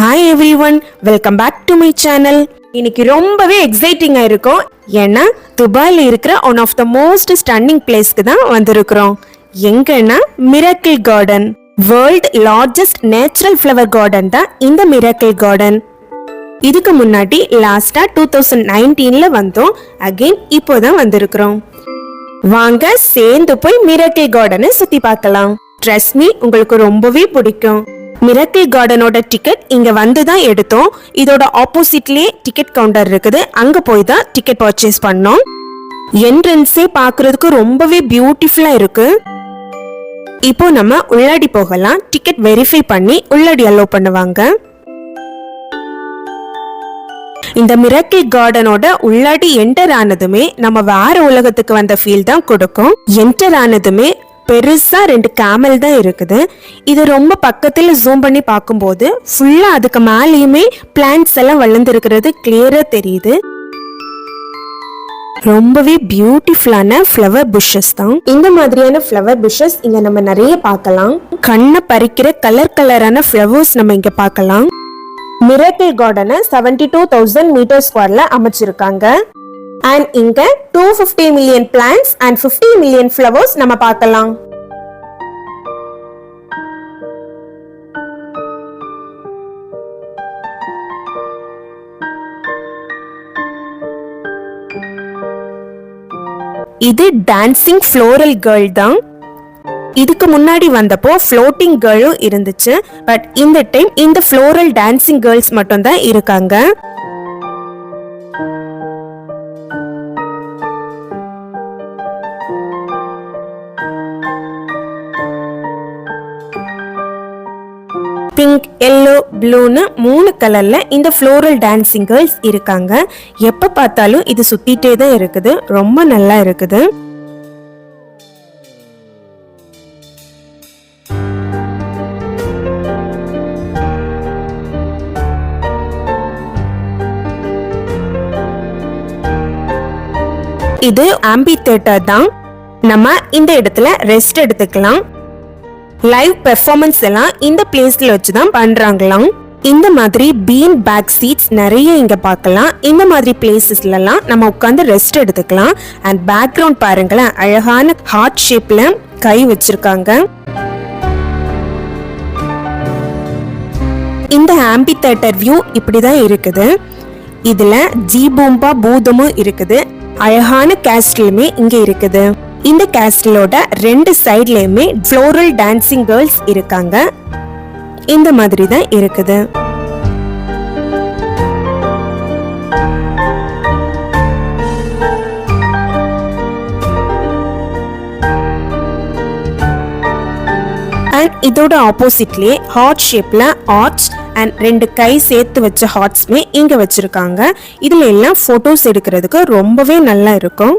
Hi everyone, welcome back to my channel. இன்னைக்கு ரொம்பவே எக்ஸைட்டிங்கா இருக்கும். ஏன்னா துபாயில இருக்கிற one of the most stunning பிளேஸ்க்கு தான் வந்திருக்கிறோம். எங்கன்னா miracle garden. World largest natural flower garden தான் இந்த மிராக்கிள் கார்டன். இதுக்கு முன்னாடி லாஸ்டா 2019ல வந்தோம். அகைன் இப்போதான் வந்திருக்கிறோம். வாங்க சேர்ந்து போய் மிராக்கிள் கார்டனை சுத்தி பார்க்கலாம். ட்ரஸ்ட் மீ, உங்களுக்கு ரொம்பவே பிடிக்கும். மிராக்கிள் கார்டனோட டிக்கெட் இங்க வந்து தான் எடுத்தோம். இதோட ஆப்போசிட்லயே டிக்கெட் கவுண்டர் இருக்குது. அங்க போய் தான் டிக்கெட் பர்ச்சேஸ் பண்ணோம். என்ட்ரன்ஸே பார்க்கிறதுக்கு ரொம்பவே பியூட்டிஃபுல்லா இருக்கு. இப்போ நம்ம உள்ளாடி போகலாம். டிக்கெட் வெரிஃபை பண்ணி உள்ளாடி அலோவ் பண்ணுவாங்க. இந்த மிராக்கிள் கார்டனோட உள்ளாடி என்டர் ஆனதுமே நம்ம வேற உலகத்துக்கு வந்த ஃபீல் தான் கொடுக்கும். என்டர் ஆனதுமே பெருசா 2 கேமல் தான் இருக்குது. இது ரொம்ப பக்கத்துல ஜூம் பண்ணி பார்க்கும்போது ஃபுல்லா அதுக்கு மேலேயுமே பிளான்ட்ஸ் எல்லாம் வளர்ந்துருக்கிறது கிளியரா தெரியுது. ரொம்பவே பியூட்டிஃபுல்லான ஃப்ளவர் புஷஸ் தான். இந்த மாதிரியான ஃப்ளவர் புஷஸ் இங்க நம்ம நிறைய பார்க்கலாம். கண்ணை பறிக்கிற கலரான ஃப்ளவர்ஸ் நம்ம இங்க பார்க்கலாம். மிராக்கிள் கார்டனை 72,000 மீட்டர் ஸ்கொயர்ல அமைச்சிருக்காங்க. அண்ட் இங்க 250 million plants and 50 million flowers நம்ம பார்க்கலாம். இது டான்சிங் ஃப்ளோரல் கேர்ள் தான். இதுக்கு முன்னாடி வந்தப்போ ஃப்ளோட்டிங் கேர்ளும் இருந்துச்சு. பட் இந்த டைம் இந்த ஃப்ளோரல் டான்சிங் கேர்ள்ஸ் மட்டும் தான் இருக்காங்க. பிங்க், எல்லோ, ப்ளூன்னு 3 கலர்ல இந்த ஃப்ளோரல் டான்சிங் கேர்ள்ஸ் இருக்காங்க. எப்ப பார்த்தாலும் இது சுத்திட்டே தான் இருக்குது. ரொம்ப நல்லா இருக்குது. இது ஆம்பி தியேட்டர் தான். நம்ம இந்த இடத்துல ரெஸ்ட் எடுத்துக்கலாம். லைவ் பெர்ஃபார்மன்ஸ் எல்லாம் இந்த பிளேஸ்ல வச்சு தான் பண்றாங்களாம். இந்த மாதிரி பீன் பேக் சீட்ஸ் நிறைய இங்க பார்க்கலாம். இந்த மாதிரி பிளேசஸ்ல எல்லாம் நம்ம உட்கார்ந்து ரெஸ்ட் எடுத்துக்கலாம். அண்ட் பேக்ரவுண்ட் பாருங்களேன், அழகான ஹார்ட் ஷேப்ல கை வச்சிருக்காங்க. இந்த ஆம்பி தியேட்டர் வியூ இப்படிதான் இருக்குது. இதுல ஜீபூம்பா பூதமும் இருக்குது. அழகான கேஸ்டிலுமே இங்க இருக்குது. இந்த கேஸ்டிலோட 2 சைட்லயுமே ஃப்ளோரல் டான்சிங் கேர்ள்ஸ் இருக்காங்க. இந்த மாதிரி தான் இருக்குது. அண்ட் இதோட ஆப்போசிட்லயே ஹார்ட் ஷேப்ல ஆர்ட்ஸ் அண்ட் 2 கை சேர்த்து வச்ச ஹார்ட்ஸ்மே இங்க வச்சிருக்காங்க. இதுல எல்லாம் போட்டோஸ் எடுக்கிறதுக்கு ரொம்பவே நல்லா இருக்கும்.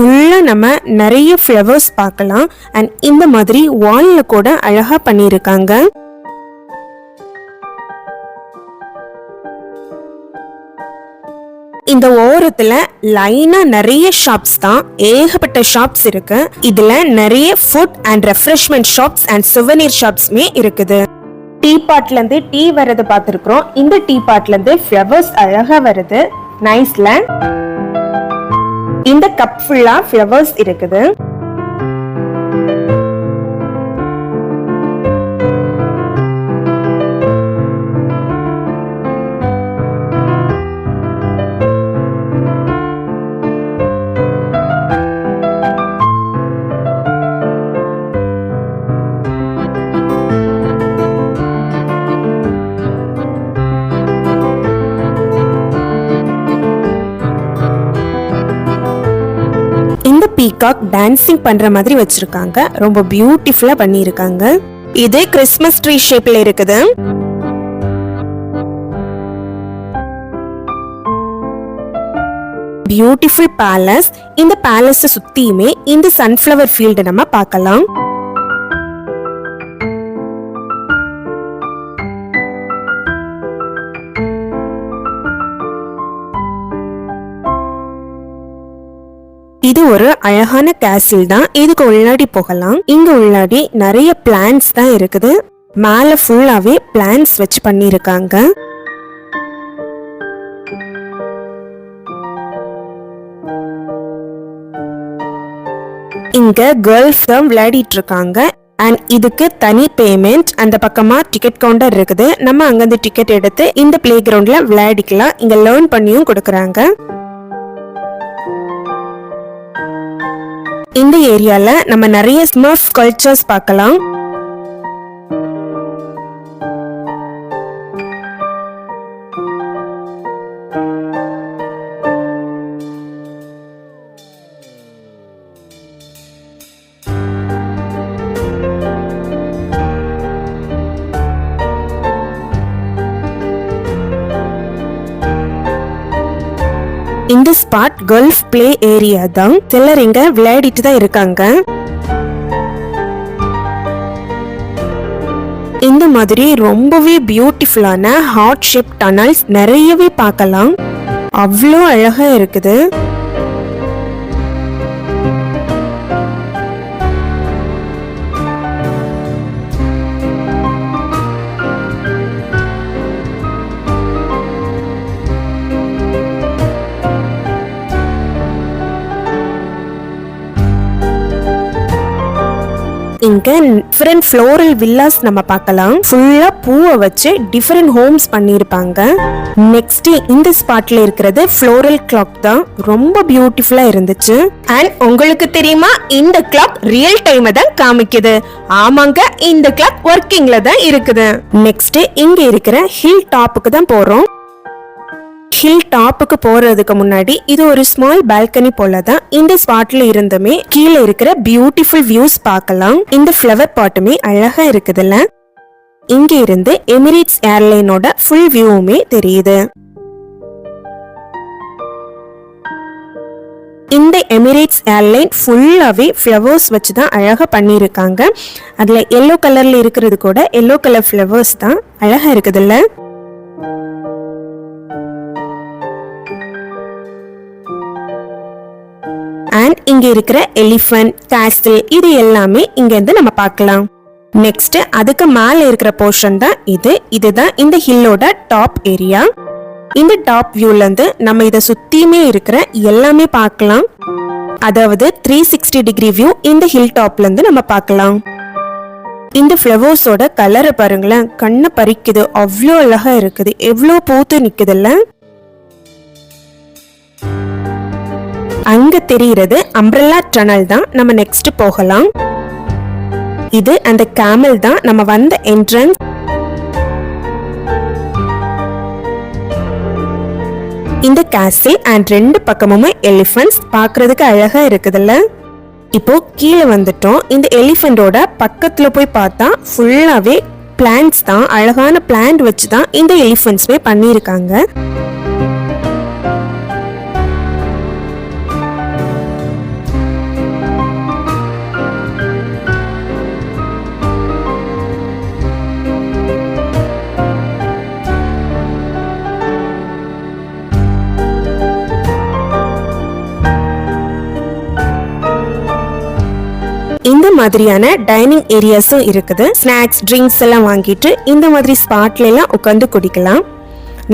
ஃபுல்லா நம்ம நிறைய ஃப்ளவர்ஸ் பார்க்கலாம். அண்ட் இந்த மாதிரி வால்ல கூட அழகா பண்ணியிருக்காங்க. இந்த ஓரத்துல லைனா நிறைய ஷாப்ஸ் தான். ஏகப்பட்ட ஷாப்ஸ் இருக்கு. இதுல நிறைய food and refreshment shops and souvenir ஷாப்ஸ்மே இருக்குது. டீ பாட்ல இருந்து டீ வரது பார்த்திருக்கிறோம். இந்த டீ பாட்ல இருந்து ஃப்ளவர்ஸ் அழகா வருது. நைஸ்ல. இந்த கப் ஃபுல்லா ஃப்ளவர்ஸ் இருக்குது. பீகாக் டான்சிங் பண்ற மாதிரி வச்சிருக்காங்க. ரொம்ப பியூட்டிஃபுல்லா பண்ணிருக்காங்க. இது கிறிஸ்மஸ் ட்ரீ ஷேப்ல இருக்குது. Beautiful palace. இந்த பேலஸ் சுத்தியுமே இந்த சன்ஃப்ளவர் ஃபீல்ட் நம்ம பார்க்கலாம். இது ஒரு அழகான கேசில் தான். இதுக்கு உள்ளாடி போகலாம். இங்க உள்ளாடி நிறைய பிளான்ஸ் தான் இருக்குது. மேல ஃபுல்லாவே பிளான்ஸ் வச்சு பண்ணிருக்காங்க. இங்க கேர்ள்ஸ் தான் விளையாடிட்டு இருக்காங்க. அண்ட் இதுக்கு தனி பேமெண்ட். அந்த பக்கமா டிக்கெட் கவுண்டர் இருக்குது. நம்ம அங்கிருந்து டிக்கெட் எடுத்து இந்த பிளே கிரவுண்ட்ல விளையாடிக்கலாம். இங்க லேர்ன் பண்ணியும் கொடுக்கறாங்க. இந்த ஏரியால நம்ம நிறைய ஸ்மர்ஃப் ஸ்கல்ப்சர்ஸ் பார்க்கலாம். இந்த ஸ்பாட் கல்ஃப் பிளே ஏரியா தான். சிலர் இங்க விளையாடிட்டு தான் இருக்காங்க. இந்த மாதிரி ரொம்பவே பியூட்டிஃபுல்லான ஹார்ட் ஷேப் டனல்ஸ் நிறையவே பார்க்கலாம். அவ்வளோ அழகா இருக்குது. இங்க டிஃபரெண்ட் ஃப்ளோரல் வில்லாஸ் நம்ம பார்க்கலாம். ஃபுல்லா பூவை வச்சு டிஃபரெண்ட் ஹோம்ஸ் பண்ணிருப்பாங்க. நெக்ஸ்ட் இந்த ஸ்பாட்ல இருக்கிறது ஃப்ளோரல் கிளாக் தான். ரொம்ப பியூட்டிஃபுல்லா இருந்துச்சு. அண்ட் உங்களுக்கு தெரியுமா, இந்த கிளாக் ரியல் டைம் தான் காமிக்குது. ஆமாங்க, இந்த கிளாக் ஒர்க்கிங்ல தான் இருக்குது. நெக்ஸ்ட் இங்க இருக்கிற ஹில் டாப்புக்கு தான் போறோம். ஹில் டாப்புக்கு போறதுக்கு முன்னாடி இது ஒரு ஸ்மால் பால்கனி போலதான். இந்த ஸ்பாட்ல இருந்துமே கீழே இருக்கிற பியூட்டிஃபுல் வியூஸ் பார்க்கலாம். இந்த ஃப்ளவர் பாட்டுமே அழகா இருக்குதுல்ல. இங்க இருந்து எமிரேட்ஸ் ஏர்லைனோட ஃபுல் வியூவுமே தெரியுது. இந்த எமிரேட்ஸ் ஏர்லைன் ஃபுல்லாவே ஃப்ளவர்ஸ் வச்சு தான் அழகா பண்ணியிருக்காங்க. அதுல எல்லோ கலர்ல இருக்கிறது கூட எல்லோ கலர் ஃப்ளவர்ஸ் தான். அழகா இருக்குதுல்ல. அண்ட் இங்க இருக்கிற எலிஃபண்ட் கேஸ்டில் இது எல்லாமே இங்க இருந்து நம்ம பார்க்கலாம். நெக்ஸ்ட் அதுக்கு மேல இருக்கிற போர்ஷன் தான் இது. இதுதான் இந்த ஹில்லோட டாப் ஏரியா. இந்த டாப் வியூல இருந்து நம்ம இத சுத்தியுமே இருக்கிற எல்லாமே பார்க்கலாம். அதாவது 360 டிகிரி வியூ இந்த ஹில் டாப்ல இருந்து நம்ம பார்க்கலாம். இந்த ஃப்ளவர்ஸோட கலரை பாருங்களேன், கண்ணை பறிக்குது. அவ்வளோ அழகா இருக்குது. எவ்வளோ பூத்து நிக்குதுல்ல. அங்க தெரிகிறது அம்ப்ரெல்லா டனல் தான். நம்ம நெக்ஸ்ட் போகலாம். இது அந்த கேமல் தான் நம்ம வந்த என்ட்ரன்ஸ். இந்த கேஸ்டில் அண்ட் ரெண்டு பக்கமுமே எலிஃபண்ட்ஸ் பார்க்கிறதுக்கு அழகா இருக்குதுல்ல. இப்போ கீழே வந்துட்டோம். இந்த எலிஃபண்டோட பக்கத்துல போய் பார்த்தா ஃபுல்லாவே பிளான்ட்ஸ் தான். அழகான பிளான்ட் வச்சு தான் இந்த எலிஃபண்ட்ஸ்மே பண்ணியிருக்காங்க. இந்த மாதிரியான டைனிங் ஏரியாஸும் இருக்குது. ஸ்நாக்ஸ் ட்ரிங்க்ஸ் எல்லாம் வாங்கிட்டு இந்த மாதிரி ஸ்பாட்ல எல்லாம் உட்காந்து குடிக்கலாம்.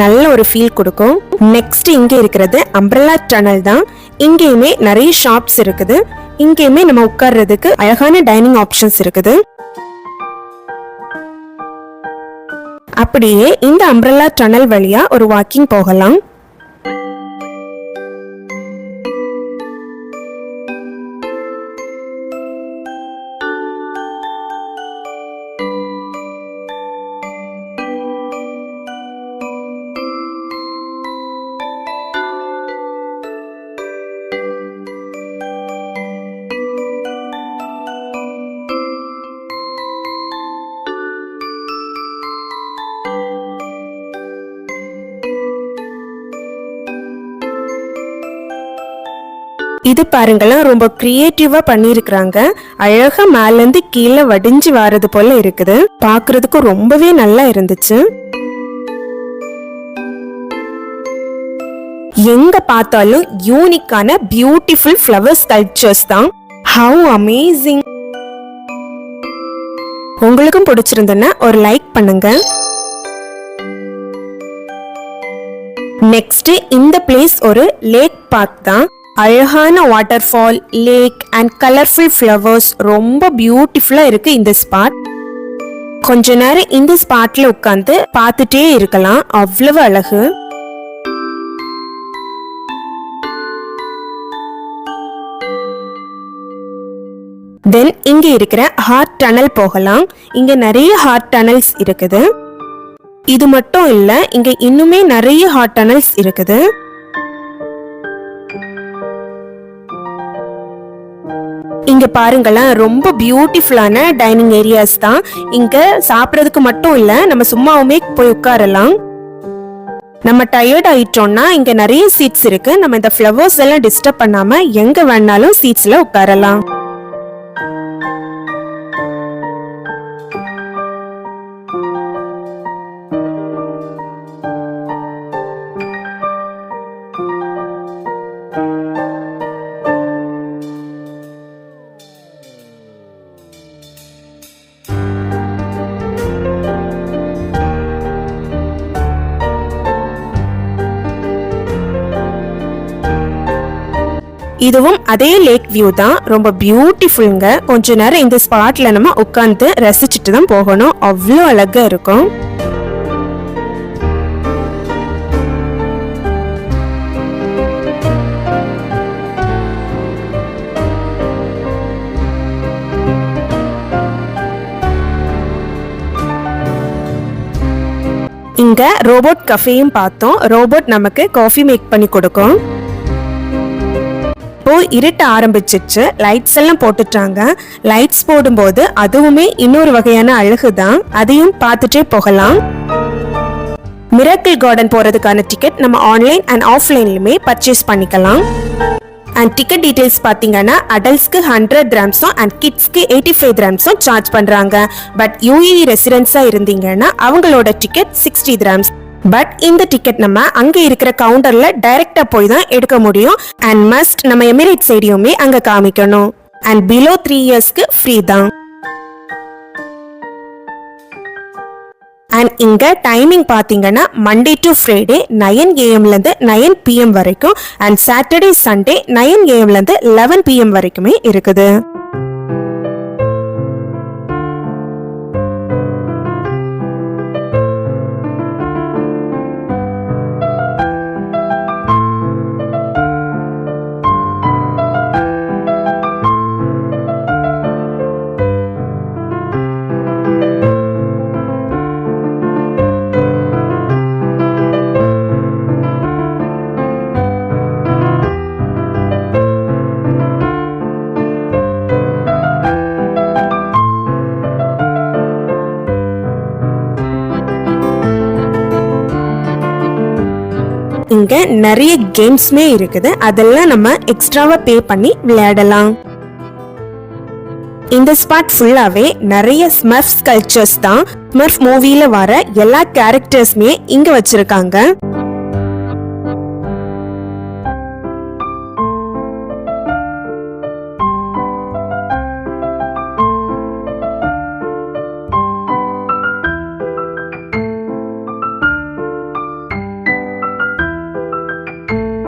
நல்ல ஒரு ஃபீல் கொடுக்கும். நெக்ஸ்ட் இங்க இருக்கிறது அம்ப்ரெல்லா டனல் தான். இங்கேயுமே நிறைய ஷாப்ஸ் இருக்குது. இங்கேயுமே நம்ம உட்கார்றதுக்கு அழகான டைனிங் ஆப்ஷன்ஸ் இருக்குது. அப்படியே இந்த அம்ப்ரெல்லா டனல் வழியா ஒரு வாக்கிங் போகலாம். இது பாருங்களேன், ரொம்ப கிரியேட்டிவா பண்ணிருக்காங்க. அழகா மேல இருந்து கீழே வடிஞ்சு வர்றது போல இருக்குது. பாக்குறதுக்கு ரொம்பவே நல்லா இருந்துச்சு. எங்க பார்த்தாலும் யூனிக்கான பியூட்டிஃபுல் ஃப்ளவர் ஸ்கல்ப்சர்ஸ் தான். How amazing! உங்களுக்கும் பிடிச்சிருந்ததுன்னா ஒரு லைக் பண்ணுங்க. நெக்ஸ்ட் இந்த பிளேஸ் ஒரு லேக் பார்க் தான். அழகான waterfall, lake and colourful flowers ரொம்ப பியூட்டிஃபுல்லா இருக்கு இந்த ஸ்பாட். கொஞ்ச நேரம் இந்த ஸ்பாட்ல உட்கார்ந்து பார்த்துட்டே இருக்கலாம், அவ்வளவு அழகு. தென் இங்க இருக்கிற ஹார்ட் டனல் போகலாம். இங்க நிறைய ஹார்ட் டனல்ஸ் இருக்குது. இது மட்டும் இல்ல, இங்க இன்னுமே நிறைய ஹார்ட் டனல்ஸ் இருக்குது. இங்க பாருங்களேன், ரொம்ப பியூட்டிஃபுல்லான டைனிங் ஏரியாஸ் தான். இங்க சாப்பிடறதுக்கு மட்டும் இல்ல, நம்ம சும்மாவுமே போய் உட்காரலாம். நம்ம டயர்ட் ஆயிட்டோம்னா இங்க நிறைய சீட்ஸ் இருக்கு. நம்ம இந்த ஃப்ளவர்ஸ் எல்லாம் டிஸ்டர்ப் பண்ணாம எங்க வேணாலும் சீட்ஸ்ல உட்காரலாம். இதுவும் அதே லேக் வியூ தான், ரொம்ப பியூட்டிஃபுல்ங்க. கொஞ்ச நேரம் இந்த ஸ்பாட்ல நம்ம உட்கார்ந்து ரசிச்சுட்டு தான் போகணும், அவ்வளோ அழகா இருக்கும். இங்க ரோபோட் கஃபேயும் பார்த்தோம். ரோபோட் நமக்கு காஃபி மேக் பண்ணி கொடுக்கும். இப்போ இருட்ட ஆரம்பிச்சிச்சு, லைட்ஸ் எல்லாம் போட்டுட்டாங்க. லைட்ஸ் போடும்போது அதுவுமே இன்னொரு வகையான அழகு தான், அதையும் பார்த்துட்டே போகலாம். மிராக்கிள் கார்டன் போறதுக்கான டிக்கெட் நம்ம ஆன்லைன் அண்ட் ஆஃப்லைன்லயுமே பர்ச்சேஸ் பண்ணிக்கலாம். அண்ட் டிக்கெட் டீடைல்ஸ் பாத்தீங்கன்னா அடல்ட்ஸ்க்கு 100 dirhamsம் அண்ட் கிட்ஸ்க்கு 85 dirhamsம் சார்ஜ் பண்றாங்க. பட் UAE ரெசிடென்ட்ஸா இருந்தீங்கன்னா அவங்களோட டிக்கெட் 60 dirhams. பட் இந்த டிக்கெட் நம்ம அங்க இருக்கிற கவுண்டர்ல டைரக்டா போய் தான் எடுக்க முடியும். அண்ட் மஸ்ட் நம்ம எமிரேட் சைடியுமே அங்க காமிக்கணும். அண்ட் பிலோ 3 இயர்ஸ்க்கு ஃப்ரீ தான். அண்ட் இங்க டைமிங் பாத்தீங்கன்னா மண்டே டு ஃப்ரைடே 9 AM இருந்து 9 PM வரைக்கும் அண்ட் சாட்டர்டே சண்டே 9 AM இருந்து 11 PM வரைக்குமே இருக்குது. இங்க நிறைய கேம்ஸ்மே இருக்குது, அதெல்லாம் நம்ம எக்ஸ்ட்ராவா பே பண்ணி விளையாடலாம். இந்த ஸ்பாட் ஃபுல்லாவே நிறைய ஸ்மர்ஃப் ஸ்கல்ப்சர்ஸ் தான். ஸ்மர்ஃப் மூவில வர எல்லா கேரக்டர்ஸ்மே இங்க வச்சிருக்காங்க.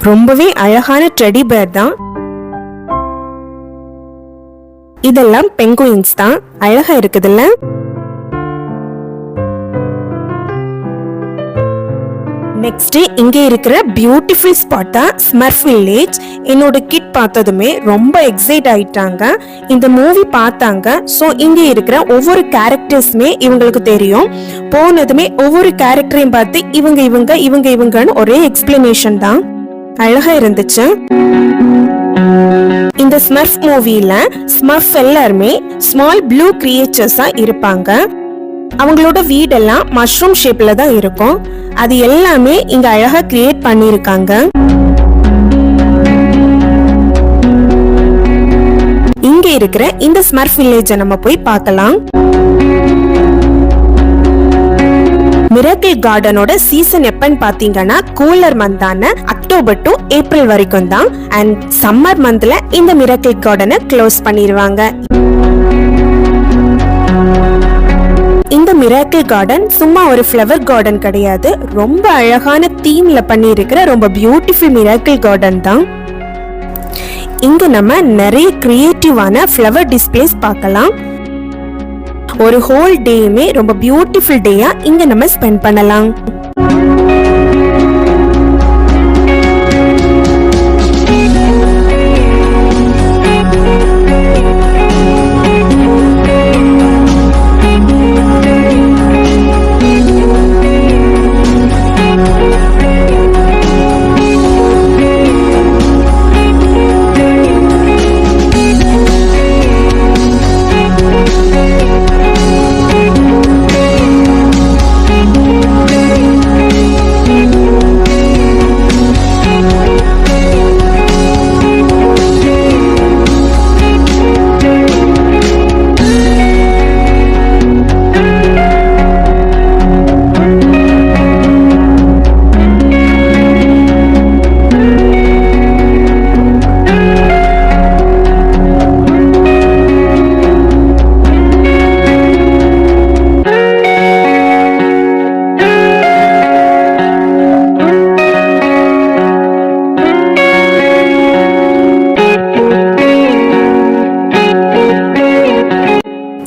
ரொம்பவே அழகான டெடி பேர் தான். இதெல்லாம் பெங்குயின்ஸ் தான், அழகா இருக்குதுல்ல. நெக்ஸ்ட் இங்க இருக்கிற பியூட்டிஃபுல் ஸ்பாட் தான் ஸ்மர்ஃப் வில்லேஜ். என்னோட கிட் பார்த்ததுமே ரொம்ப எக்ஸைட் ஆயிட்டாங்க. இந்த மூவி பார்த்தாங்க. சோ இங்க இருக்கிற ஒவ்வொரு கேரக்டர்ஸ்மே இவங்களுக்கு தெரியும். போனதுமே ஒவ்வொரு கேரக்டரையும் பார்த்து இவங்க இவங்க இவங்க இவங்கன்னு ஒரே எக்ஸ்பிளனேஷன் தான், அழகா இருந்துச்சு. இந்த ஸ்மர்ஃப் மூவில ஸ்மர்ஃப் எல்லாருமே ஸ்மால் ப்ளூ கிரியேச்சர்ஸா இருப்பாங்க. அவங்களோட வீடெல்லாம் மஷ்ரூம் ஷேப்ல தான் இருக்கும். அது எல்லாமே இங்க அழகா கிரியேட் பண்ணிருக்காங்க. இங்க இருக்கிற இந்த ஸ்மர்ஃப் வில்லேஜை நம்ம போய் பார்க்கலாம். மிராக்கிள் கார்டனோட சீசன் எப்பன்னு பாத்தீங்கன்னா கூலர் மந்தான அக்டோபர் டு ஏப்ரல் வரைக்கும் தான். அண்ட் சம்மர் மந்த்ல இந்த மிராக்கிள் கார்டனை க்ளோஸ் பண்ணிடுவாங்க. இந்த மிராக்கிள் கார்டன் சும்மா ஒரு ஃப்ளவர் கார்டன் கிடையாது, ரொம்ப அழகான தீம்ல பண்ணி இருக்கிற ரொம்ப பியூட்டிஃபுல் மிராக்கிள் கார்டன் தான். இங்க நம்ம நிறைய கிரியேட்டிவான ஃப்ளவர் டிஸ்பிளேஸ் பார்க்கலாம். ஒரு ஹோல் டேயுமே ரொம்ப பியூட்டிஃபுல் டேயா இங்க நம்ம ஸ்பெண்ட் பண்ணலாம்.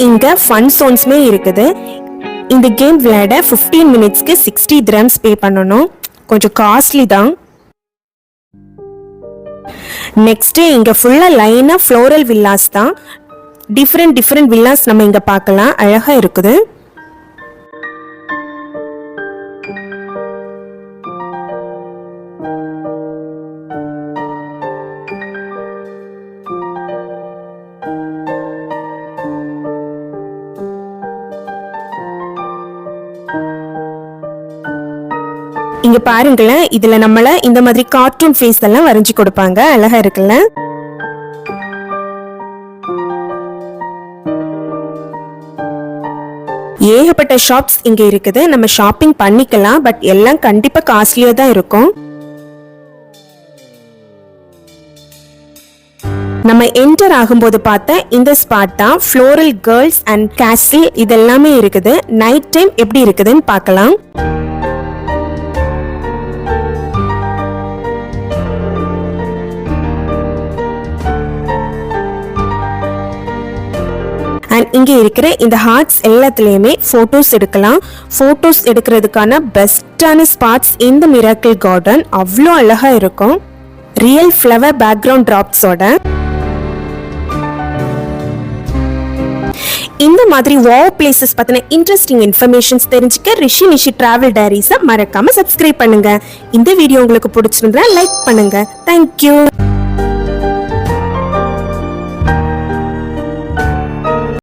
இங்க ஃபன் சோன்ஸ்மே இருக்குது. இந்த கேம் விளையாட 15 மினிட்ஸ்க்கு 60 dirhams பே பண்ணணும். கொஞ்சம் காஸ்ட்லி தான். நெக்ஸ்ட் இங்க ஃபுல்லா லைனா ஃப்ளோரல் வில்லாஸ் தான். டிஃப்ரெண்ட் வில்லாஸ் நம்ம இங்க பார்க்கலாம். அழகா இருக்குது. இங்க பாருங்களேன், இதுல நம்மள இந்த மாதிரி கார்ட்டூன் ஃபேஸ் எல்லாம் வரைஞ்சு கொடுப்பாங்க. அழகா இருக்குல்ல. ஏகப்பட்ட ஷாப்ஸ் இங்க இருக்குது. நம்ம ஷாப்பிங் பண்ணிக்கலாம். பட் எல்லாம் கண்டிப்பா காஸ்ட்லியா தான் இருக்கும். நம்ம என்டர் ஆகும்போது பார்த்த இந்த ஸ்பாட் தான் ஃப்ளோரல் கேர்ள்ஸ் அண்ட் கேஸ்டில். இதெல்லாமே இருக்குது. நைட் டைம் எப்படி இருக்குதுன்னு பார்க்கலாம். அண்ட் இங்கே இருக்கிற இந்த ஹார்ட்ஸ் எல்லாத்துலேயுமே ஃபோட்டோஸ் எடுக்கலாம். ஃபோட்டோஸ் எடுக்கிறதுக்கான பெஸ்டான ஸ்பாட்ஸ் இந்த மிராக்கிள் கார்டன். அவ்வளோ அழகாக இருக்கும். ரியல் ஃப்ளவர் பேக்ரவுண்ட் ட்ராப்ஸோட. இந்த மாதிரி வாவ் பிளேசஸ் பத்தின இன்ட்ரெஸ்டிங் இன்ஃபர்மேஷன்ஸ் தெரிஞ்சுக்க ரிஷி நிஷி டிராவல் டைரிஸை மறக்காம சப்ஸ்கிரைப் பண்ணுங்க. இந்த வீடியோ உங்களுக்கு பிடிச்சிருந்தா லைக் பண்ணுங்க. தேங்க்யூ.